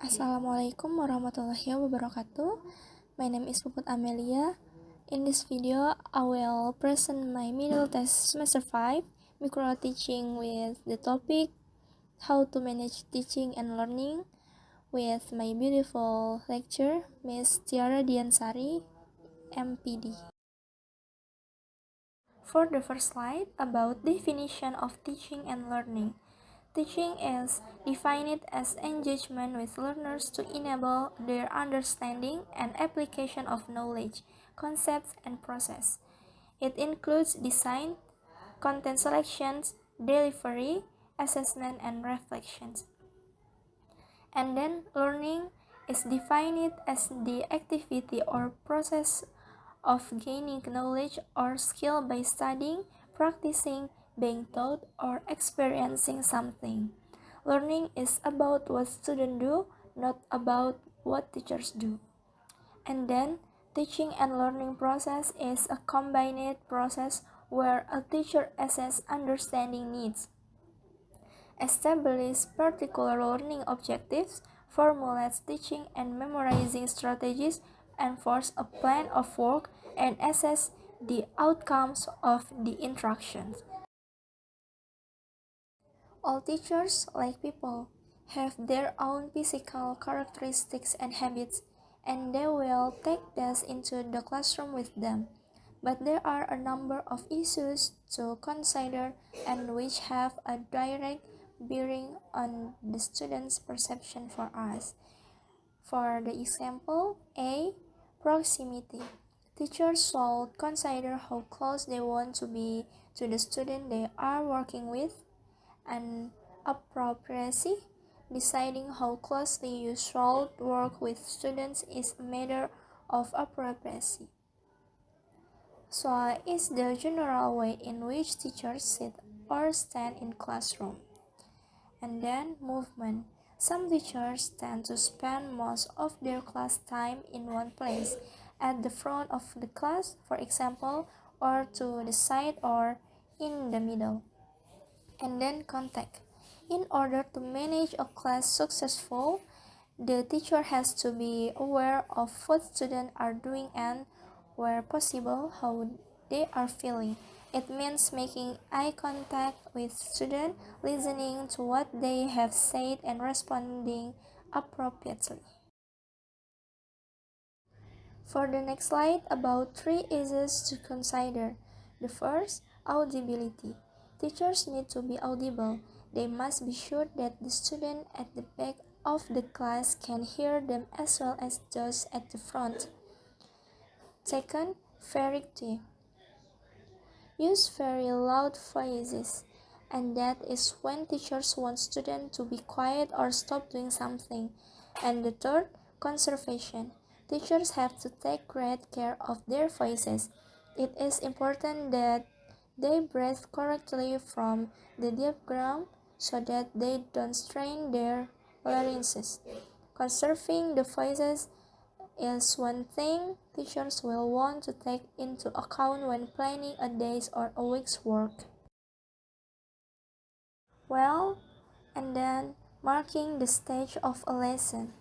Assalamualaikum warahmatullahi wabarakatuh. My name is Puput Amelia. In this video, I will present my middle test semester 5 micro teaching with the topic how to manage teaching and learning with my beautiful lecturer, Miss Tiara Diansari, MPD. For the first slide, about definition of teaching and learning. Teaching is defined as engagement with learners to enable their understanding and application of knowledge, concepts, and process. It includes design, content selections, delivery, assessment, and reflections. And then learning is defined as the activity or process of gaining knowledge or skill by studying, practicing, being taught, or experiencing something. Learning is about what students do, not about what teachers do. And then, teaching and learning process is a combined process where a teacher assesses understanding needs, establish particular learning objectives, formulates teaching and memorizing strategies, enforce a plan of work, and assess the outcomes of the instructions. All teachers, like people, have their own physical characteristics and habits, and they will take this into the classroom with them. But there are a number of issues to consider and which have a direct bearing on the student's perception for us. For the example, A. Proximity. Teachers should consider how close they want to be to the student they are working with, and appropriacy. Deciding how closely you should work with students is a matter of appropriacy. So is the general way in which teachers sit or stand in classroom. And then movement. Some teachers tend to spend most of their class time in one place, at the front of the class, for example, or to the side or in the middle. And then contact. In order to manage a class successful, the teacher has to be aware of what students are doing and, where possible, how they are feeling. It means making eye contact with students, listening to what they have said, and responding appropriately. For the next slide, about 3 issues to consider. The first, audibility. Teachers need to be audible. They must be sure that the student at the back of the class can hear them as well as those at the front. Second, variety. Use very loud voices, and that is when teachers want students to be quiet or stop doing something. And the third, conservation. Teachers have to take great care of their voices. It is important that they breathe correctly from the diaphragm so that they don't strain their larynxes. Conserving the voices is one thing teachers will want to take into account when planning a day's or a week's work. Well, and then marking the stage of a lesson.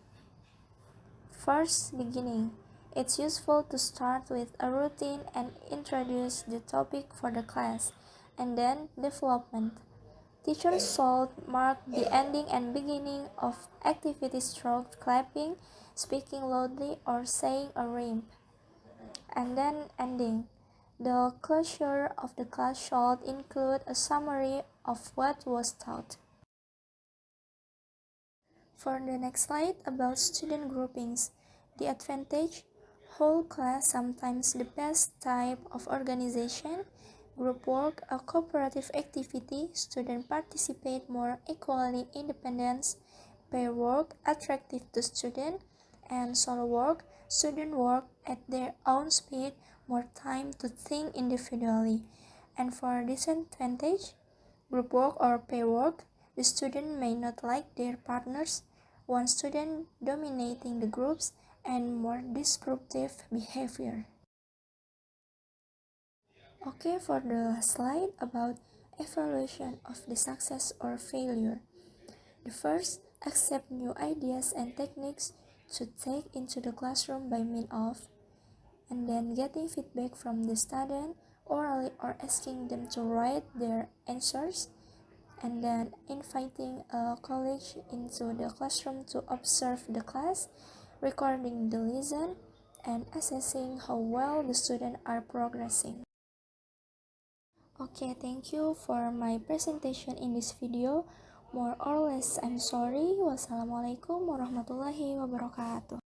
First, beginning. It's useful to start with a routine and introduce the topic for the class, and then development. Teachers should mark the ending and beginning of activities through clapping, speaking loudly, or saying a rhyme. And then ending. The closure of the class should include a summary of what was taught. For the next slide, about student groupings. The advantage, whole class, sometimes the best type of organization. Group work, a cooperative activity, students participate more equally. Independence, pair work, attractive to students, and solo work, students work at their own speed, more time to think individually. And for disadvantage, group work or pair work, the student may not like their partners, one student dominating the groups, and more disruptive behavior. Okay, for the last slide about evaluation of the success or failure. The first, accept new ideas and techniques to take into the classroom by means of, and then getting feedback from the student orally or asking them to write their answers, and then inviting a colleague into the classroom to observe the class, recording the lesson, and assessing how well the students are progressing. Okay, thank you for my presentation in this video. More or less, I'm sorry. Wassalamualaikum warahmatullahi wabarakatuh.